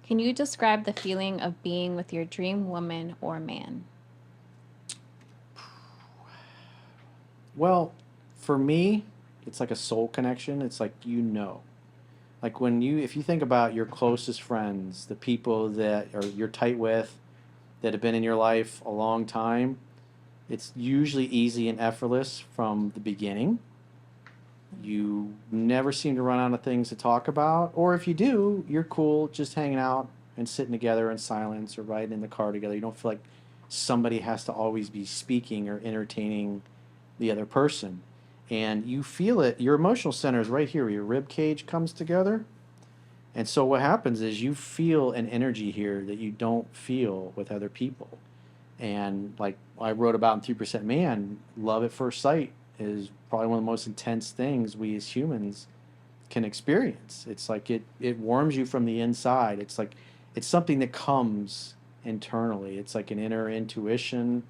Can you describe the feeling of being with your dream woman or man? Well, for me, it's like a soul connection. It's like like if you think about your closest friends, the people that are you're tight with, that have been in your life a long time, it's usually easy and effortless from the beginning. You never seem to run out of things to talk about, or if you do, you're cool just hanging out and sitting together in silence or riding in the car together. You don't feel like somebody has to always be speaking or entertaining the other person. And you feel it, your emotional center is right here where your rib cage comes together. And so what happens is you feel an energy here that you don't feel with other people. And like I wrote about in 3% Man, love at first sight is probably one of the most intense things we as humans can experience. It's like it warms you from the inside. It's like it's something that comes internally. It's like an inner intuition.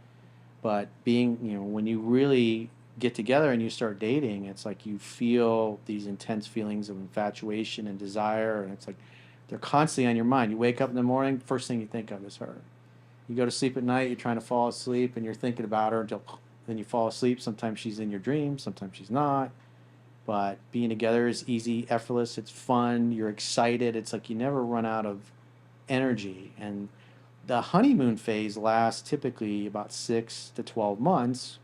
But when you really get together and you start dating, it's like you feel these intense feelings of infatuation and desire, and it's like they're constantly on your mind. You wake up in the morning, first thing you think of is her. You go to sleep at night, you're trying to fall asleep, and you're thinking about her until then you fall asleep. Sometimes she's in your dreams, sometimes she's not. But being together is easy, effortless, it's fun, you're excited. It's like you never run out of energy. And the honeymoon phase lasts typically about 6 to 12 months.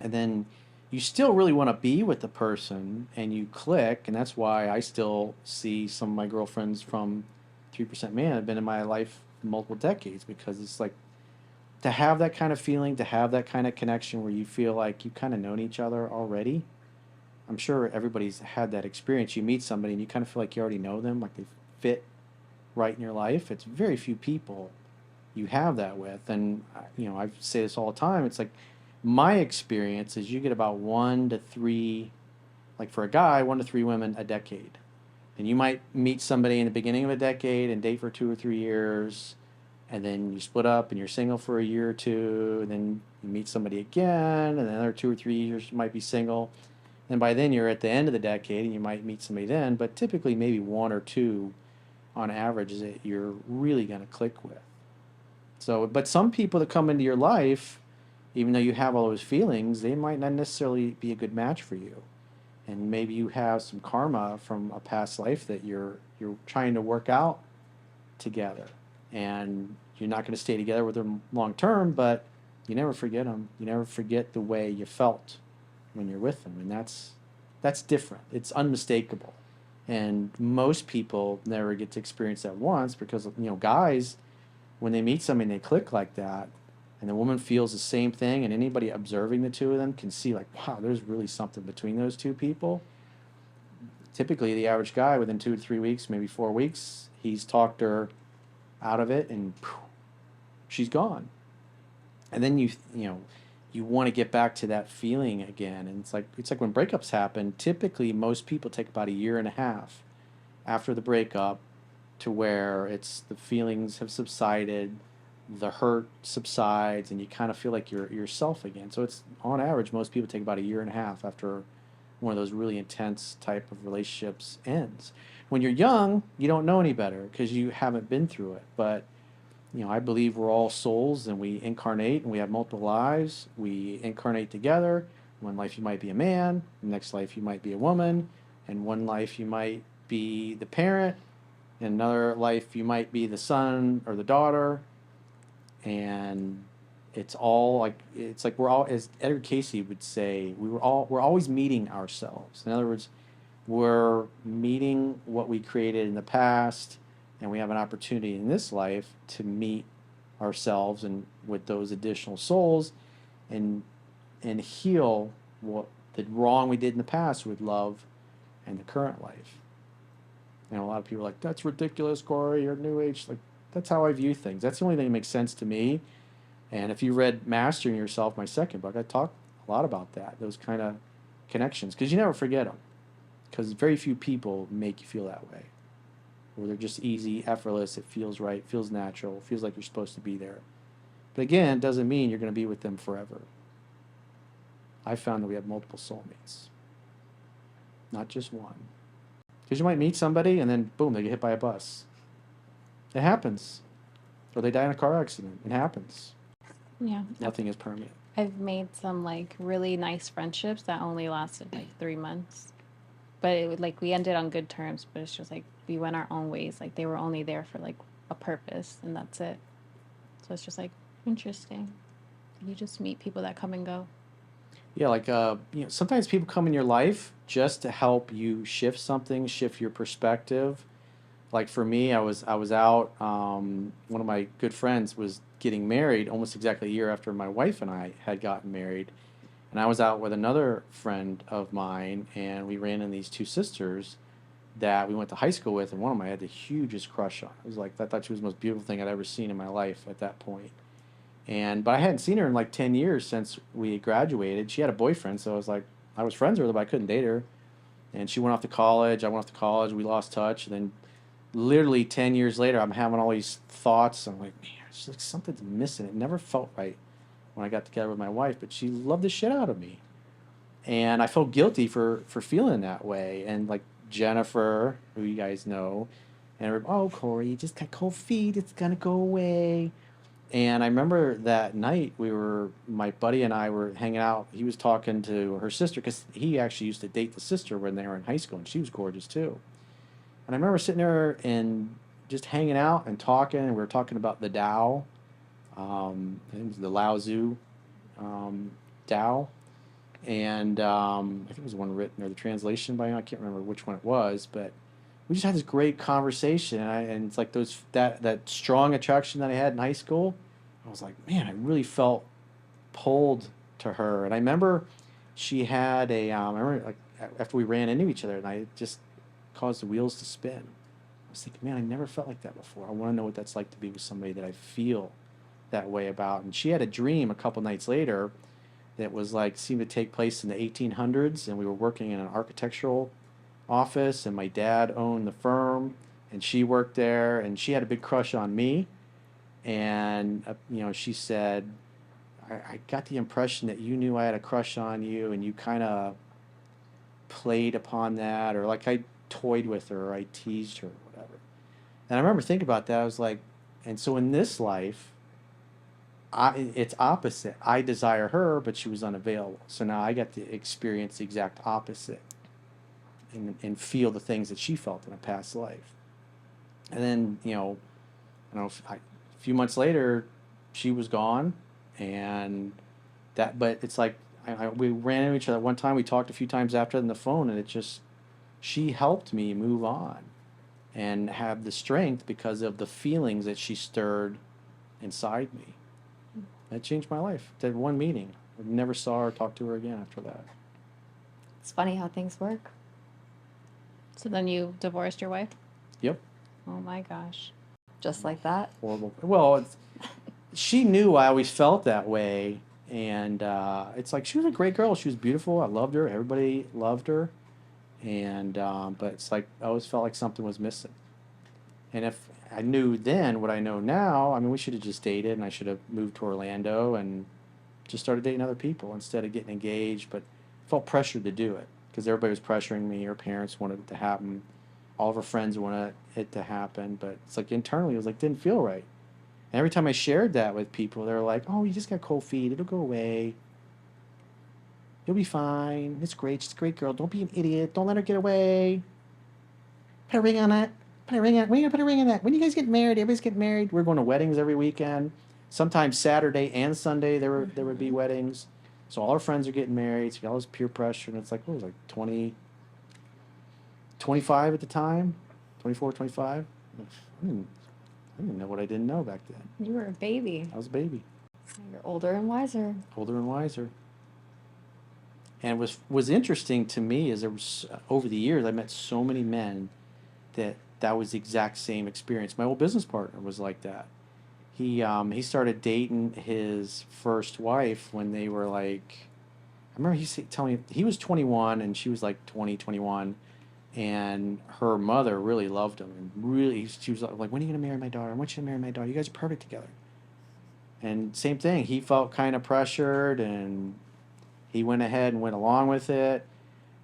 And then you still really want to be with the person and you click. And that's why I still see some of my girlfriends from 3% Man have been in my life multiple decades, because it's like to have that kind of feeling, to have that kind of connection where you feel like you've kind of known each other already. I'm sure everybody's had that experience. You meet somebody and you kind of feel like you already know them, like they fit right in your life. It's very few people you have that with. And, I say this all the time. It's like my experience is you get about 1 to 3, like for a guy, 1 to 3 women a decade. And you might meet somebody in the beginning of a decade and date for 2 or 3 years, and then you split up and you're single for a year or two, and then you meet somebody again, and another 2 or 3 years you might be single. And by then you're at the end of the decade and you might meet somebody then, but typically maybe one or two on average is that you're really going to click with. So, but some people that come into your life, even though you have all those feelings, they might not necessarily be a good match for you. And maybe you have some karma from a past life that you're trying to work out together. And you're not going to stay together with them long term, but you never forget them. You never forget the way you felt when you're with them, and that's different. It's unmistakable. And most people never get to experience that once, because guys, when they meet somebody and they click like that, and the woman feels the same thing, and anybody observing the two of them can see like, wow, there's really something between those two people. Typically the average guy within 2 to 3 weeks, maybe 4 weeks, he's talked her out of it, and phew, she's gone. And then you want to get back to that feeling again, and it's like when breakups happen, typically most people take about a year and a half after the breakup to where it's the feelings have subsided, the hurt subsides, and you kind of feel like you're yourself again. So it's on average most people take about a year and a half after one of those really intense type of relationships ends. When you're young, you don't know any better because you haven't been through it. But I believe we're all souls and we incarnate and we have multiple lives. We incarnate together. One life you might be a man, the next life you might be a woman, and one life you might be the parent, in another life you might be the son or the daughter. And it's like we're all, as Edgar Casey would say, we're always meeting ourselves. In other words, we're meeting what we created in the past, and we have an opportunity in this life to meet ourselves and with those additional souls, and heal what the wrong we did in the past with love and the current life. A lot of people are like, that's ridiculous, Corey, you're new age. Like, that's how I view things. That's the only thing that makes sense to me. And if you read Mastering Yourself, my second book, I talk a lot about that, those kind of connections, because you never forget them. Because very few people make you feel that way. Or they're just easy, effortless, it feels right, feels natural, feels like you're supposed to be there. But again, it doesn't mean you're going to be with them forever. I found that we have multiple soulmates, not just one. Because you might meet somebody and then boom, they get hit by a bus. It happens. Or they die in a car accident. It happens. Yeah. Nothing is permanent. I've made some like really nice friendships that only lasted like 3 months. But like we ended on good terms, but it's just like we went our own ways. Like they were only there for like a purpose and that's it. So it's just like interesting. You just meet people that come and go. Yeah, like sometimes people come in your life just to help you shift something, shift your perspective. Like for me, I was out. One of my good friends was getting married almost exactly a year after my wife and I had gotten married, and I was out with another friend of mine, and we ran into these two sisters that we went to high school with, and one of them I had the hugest crush on. It was like I thought she was the most beautiful thing I'd ever seen in my life at that point. And but I hadn't seen her in like 10 years since we graduated. She had a boyfriend, so I was like I was friends with her, but I couldn't date her. And she went off to college. I went off to college. We lost touch. And then literally 10 years later, I'm having all these thoughts. I'm like, man, it's like something's missing. It never felt right when I got together with my wife, but she loved the shit out of me. And I felt guilty for feeling that way. And like Jennifer, who you guys know, and everybody, oh, Corey, you just got cold feet. It's going to go away. And I remember that night my buddy and I were hanging out. He was talking to her sister because he actually used to date the sister when they were in high school, and she was gorgeous too. And I remember sitting there and just hanging out and talking, and we were talking about the Tao, I think it was the Lao Tzu Tao, and I think it was one written or the translation by him. I can't remember which one it was, but we just had this great conversation, and it's like that strong attraction that I had in high school. I was like, man, I really felt pulled to her, and I remember she had I remember like after we ran into each other, and I just caused the wheels to spin. I was thinking, man, I never felt like that before. I want to know what that's like to be with somebody that I feel that way about. And she had a dream a couple nights later that was like seemed to take place in the 1800s, and we were working in an architectural office, and my dad owned the firm, and she worked there, and she had a big crush on me. And she said, I got the impression that you knew I had a crush on you, and you kind of played upon that, or like I toyed with her, or I teased her, or whatever. And I remember thinking about that. I was like, and so in this life, it's opposite. I desire her, but she was unavailable. So now I got to experience the exact opposite, and feel the things that she felt in a past life. And then, I don't know, a few months later, she was gone, and but it's like we ran into each other one time. We talked a few times after on the phone, and she helped me move on and have the strength because of the feelings that she stirred inside me. That changed my life. That one meeting. I never saw her, talked to her again after that. It's funny how things work. So then you divorced your wife? Yep. Oh my gosh. Just like that? Horrible. Well, she knew I always felt that way, and it's like she was a great girl. She was beautiful. I loved her. Everybody loved her, and but it's like I always felt like something was missing. And if I knew then what I know now, I mean, we should have just dated, and I should have moved to Orlando and just started dating other people instead of getting engaged. But I felt pressured to do it because everybody was pressuring me. Her parents wanted it to happen. All of her friends wanted it to happen. But it's like internally, it was like didn't feel right. And every time I shared that with people, they were like, "Oh, you just got cold feet. It'll go away. You'll be fine. It's great. She's a great girl. Don't be an idiot. Don't let her get away. Put a ring on it. Put a ring on it. When are you gonna put a ring on that? When you guys get married? Everybody's getting married. We're going to weddings every weekend. Sometimes Saturday and Sunday there would be weddings. So all our friends are getting married. So you got all this peer pressure, and it's like what was it, like 20, 25 at the time, 24, 25. I didn't know what I didn't know back then. You were a baby. I was a baby. You're older and wiser. Older and wiser. And was interesting to me is there was over the years I met so many men that was the exact same experience. My old business partner was like that. He started dating his first wife when they were like, I remember telling me he was 21 and she was like 20, 21, and her mother really loved him and really she was like, when are you gonna marry my daughter? I want you to marry my daughter. You guys are perfect together. And same thing, he felt kind of pressured and he went ahead and went along with it.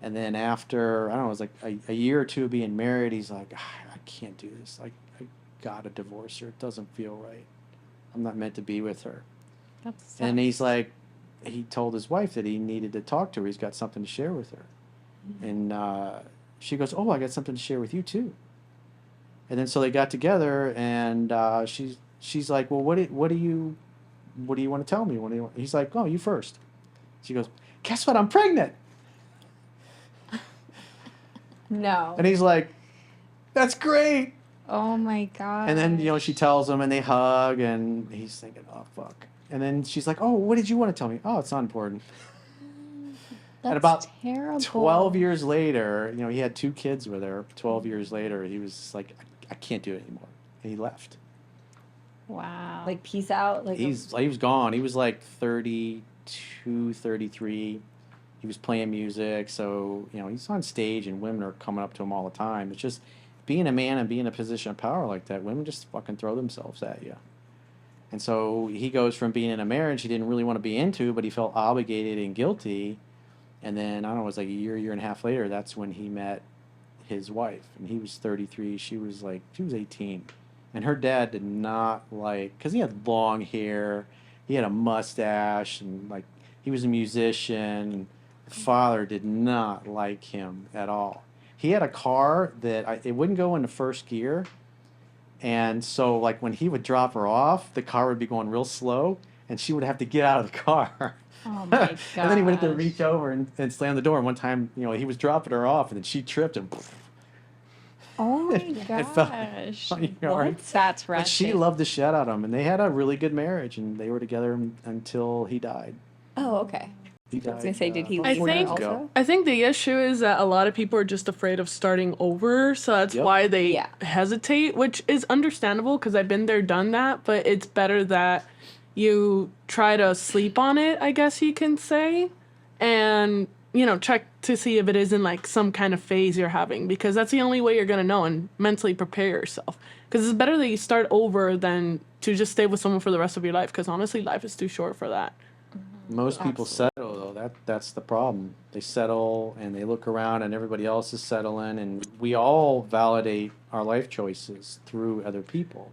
And then after, I don't know, it was like a year or two of being married, he's like, I can't do this. Like, gotta divorce her. It doesn't feel right. I'm not meant to be with her. That's And he's like, he told his wife that he needed to talk to her. He's got something to share with her. And she goes, "Oh, I got something to share with you too." And then so they got together, and she's like, "Well, what do you want to tell me? What do you?" He's like, "Oh, you first." She goes, "Guess what? I'm pregnant." no. And he's like, "That's great." Oh my god. And then she tells him, and they hug, and he's thinking, "Oh fuck." And then she's like, "Oh, what did you want to tell me?" "Oh, it's not important." That's And about terrible. 12 years later, he had 2 kids with her. 12 years later, he was like, I can't do it anymore. And he left. Wow. Like, peace out. Like, He was gone. He was like 32, 33. He was playing music. So, he's on stage and women are coming up to him all the time. It's just being a man and being in a position of power like that, women just fucking throw themselves at you. And so he goes from being in a marriage he didn't really want to be into, but he felt obligated and guilty. And then, I don't know, it was like a year and a half later, that's when he met his wife. And he was 33. She was 18. And her dad did not because he had long hair, he had a mustache, and he was a musician. The father did not like him at all. He had a car that it wouldn't go into first gear. And so, when he would drop her off, the car would be going real slow, and she would have to get out of the car. Oh my god. And then he would have to reach over and slam the door. And one time, he was dropping her off, and then she tripped and. Oh my It fell gosh. on your arm. That's right. But she loved the shit out of him, and they had a really good marriage, and they were together until he died. oh, okay. He died. I was gonna say, did he I leave her think- also? I think the issue is that a lot of people are just afraid of starting over, so that's Yep. why they Yeah. hesitate, which is understandable because I've been there, done that, but it's better that you try to sleep on it, I guess you can say, and, check to see if it is in some kind of phase you're having, because that's the only way you're going to know and mentally prepare yourself. Because it's better that you start over than to just stay with someone for the rest of your life, because honestly, life is too short for that. Most people settle, though. That's the problem. They settle, and they look around, and everybody else is settling, and we all validate our life choices through other people.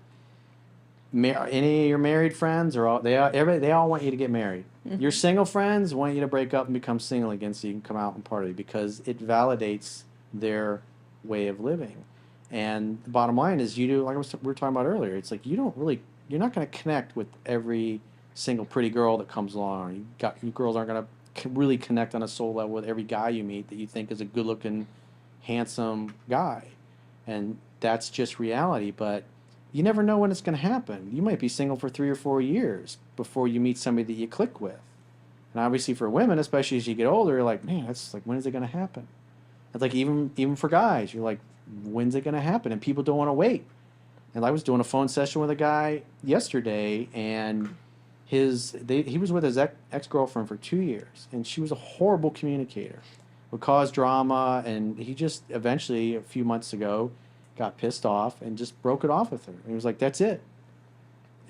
Any of your married friends they all want you to get married. Your single friends want you to break up and become single again so you can come out and party, because it validates their way of living. And the bottom line is, we were talking about earlier, it's you're not going to connect with every single pretty girl that comes along. You girls aren't going to really connect on a soul level with every guy you meet that you think is a good looking, handsome guy. And that's just reality. But you never know when it's going to happen. You might be single for 3 or 4 years before you meet somebody that you click with. And obviously for women, especially as you get older, you're man, that's when is it going to happen? It's even for guys, you're when's it going to happen? And people don't want to wait. And I was doing a phone session with a guy yesterday, and he was with his ex-girlfriend for 2 years, and she was a horrible communicator, would cause drama, and he just eventually, a few months ago, got pissed off and just broke it off with her. And he was like, that's it.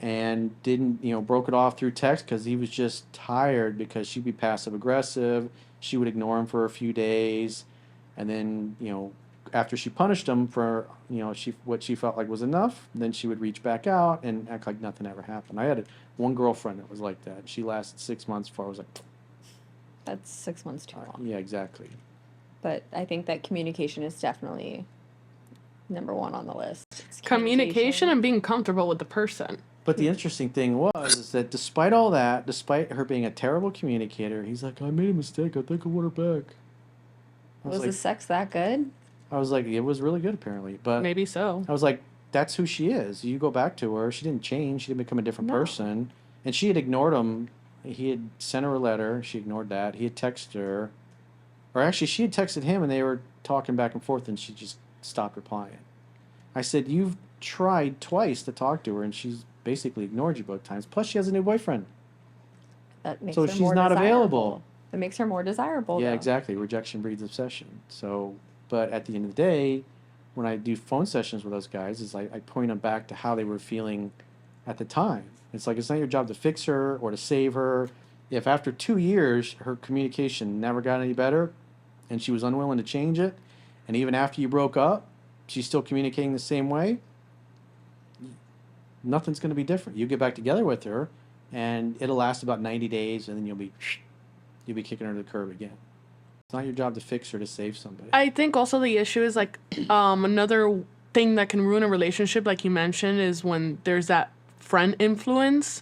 And didn't, broke it off through text because he was just tired, because she'd be passive aggressive. She would ignore him for a few days. And then, after she punished him for, what she felt like was enough, then she would reach back out and act like nothing ever happened. I had one girlfriend that was like that. She lasted 6 months before I was like, That's 6 months too long. yeah, exactly. But I think that communication is definitely number one on the list. It's Communication and being comfortable with the person. But the interesting thing is that despite all that, despite her being a terrible communicator, he's like, I made a mistake. I think I want her back. Was the sex that good? I was like, it was really good apparently. But Maybe so. I was like, that's who she is. You go back to her. She didn't change. She didn't become a different person. And she had ignored him. He had sent her a letter. She ignored that. He had texted her. Or actually, she had texted him, and they were talking back and forth, and she just stopped replying. I said, you've tried twice to talk to her, and she's basically ignored you both times. Plus, she has a new boyfriend. That makes So her she's more not desirable. available. That makes her more desirable. Yeah, though. exactly. Rejection breeds obsession. So, but at the end of the day, when I do phone sessions with those guys, is I point them back to how they were feeling at the time. It's it's not your job to fix her or to save her. If after 2 years her communication never got any better, and she was unwilling to change it, and even after you broke up, she's still communicating the same way, nothing's going to be different. You get back together with her, and it'll last about 90 days, and then you'll be kicking her to the curb again. It's not your job to fix her to save somebody. I think also the issue is like another thing that can ruin a relationship, like you mentioned, is when there's that friend influence.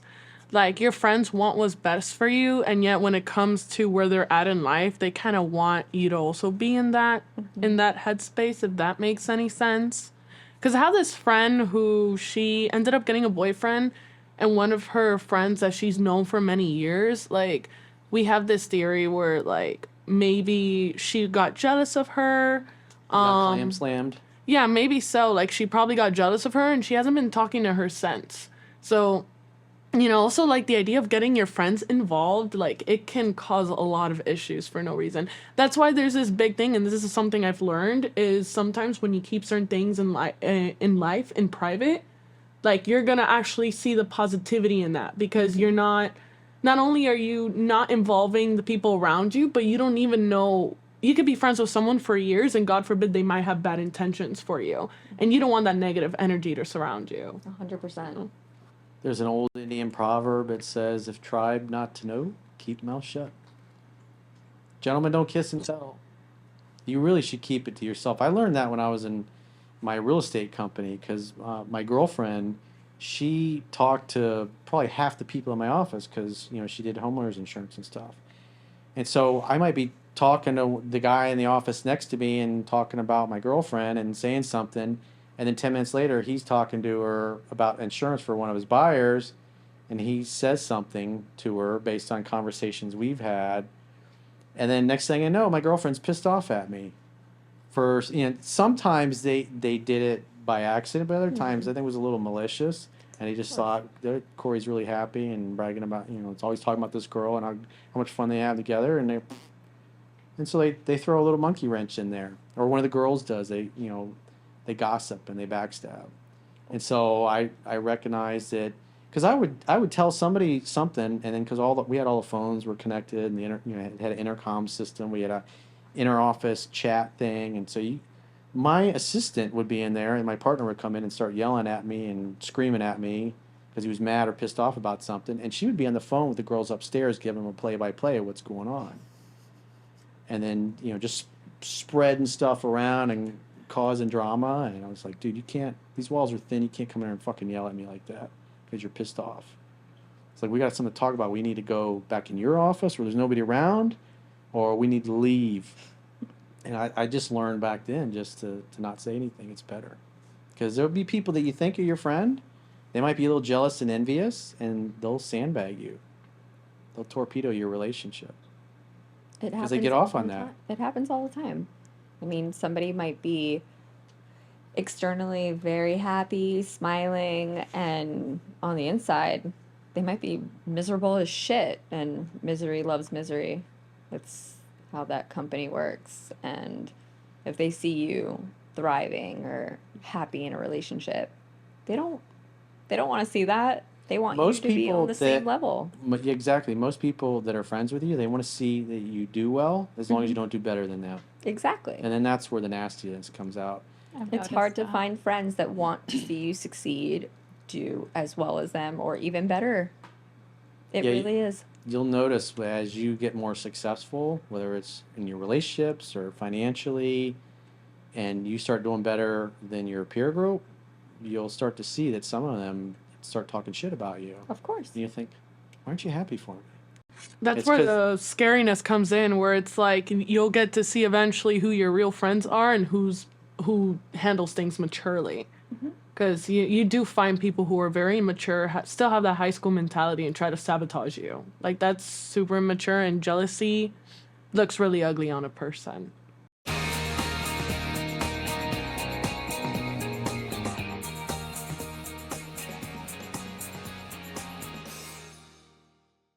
Like your friends want what's best for you, and yet when it comes to where they're at in life, they kind of want you to also be in that headspace, if that makes any sense. Because I have this friend who she ended up getting a boyfriend, and one of her friends that she's known for many years, like we have this theory where like maybe she got jealous of her. Got clam slammed. Yeah, maybe so. Like she probably got jealous of her, and she hasn't been talking to her since. So, also like the idea of getting your friends involved, like it can cause a lot of issues for no reason. That's why there's this big thing, and this is something I've learned, is sometimes when you keep certain things in life in private, like you're gonna actually see the positivity in that, because you're not only are you not involving the people around you, but you don't even know, you could be friends with someone for years and God forbid they might have bad intentions for you, and you don't want that negative energy to surround you. 100%. There's an old Indian proverb that says, if tried not to know, keep mouth shut. Gentlemen, don't kiss and tell. You really should keep it to yourself. I learned that when I was in my real estate company, because my girlfriend, she talked to probably half the people in my office because, she did homeowners insurance and stuff. And so I might be talking to the guy in the office next to me and talking about my girlfriend and saying something. And then 10 minutes later, he's talking to her about insurance for one of his buyers. And he says something to her based on conversations we've had. And then next thing I know, my girlfriend's pissed off at me. Sometimes they did it by accident, but other times I think it was a little malicious. And he just thought Corey's really happy and bragging about, it's always talking about this girl and how much fun they have together. And so they throw a little monkey wrench in there. Or one of the girls does. They gossip and they backstab. And so I recognized that, because I would tell somebody something, and then because we had all the phones were connected, and it had an intercom system. We had a inter-office chat thing, and so my assistant would be in there, and my partner would come in and start yelling at me and screaming at me because he was mad or pissed off about something, and she would be on the phone with the girls upstairs giving them a play-by-play of what's going on, and then just spreading stuff around and causing drama. And I was like, dude, you can't, these walls are thin, you can't come in here and fucking yell at me like that because you're pissed off. It's like, we got something to talk about. We need to go back in your office where there's nobody around, or we need to leave. And I just learned back then just to not say anything. It's better, because there'll be people that you think are your friend, they might be a little jealous and envious, and they'll sandbag you, they'll torpedo your relationship because they get off on that. It happens all the time. I mean, somebody might be externally very happy, smiling, and on the inside, they might be miserable as shit, and misery loves misery. That's how that company works. And if they see you thriving or happy in a relationship, they don't want to see that. They want you to be on the same level. Exactly. Most people that are friends with you, they want to see that you do well, as long as you don't do better than them. Exactly. And then that's where the nastiness comes out. It's hard to find friends that want to see you succeed, do as well as them, or even better. It really is. You'll notice as you get more successful, whether it's in your relationships or financially, and you start doing better than your peer group, you'll start to see that some of them start talking shit about you. Of course. And you think, why aren't you happy for me? That's where the scariness comes in, where it's like you'll get to see eventually who your real friends are and who handles things maturely. Because you do find people who are very immature, still have that high school mentality and try to sabotage you. Like, that's super immature, and jealousy looks really ugly on a person.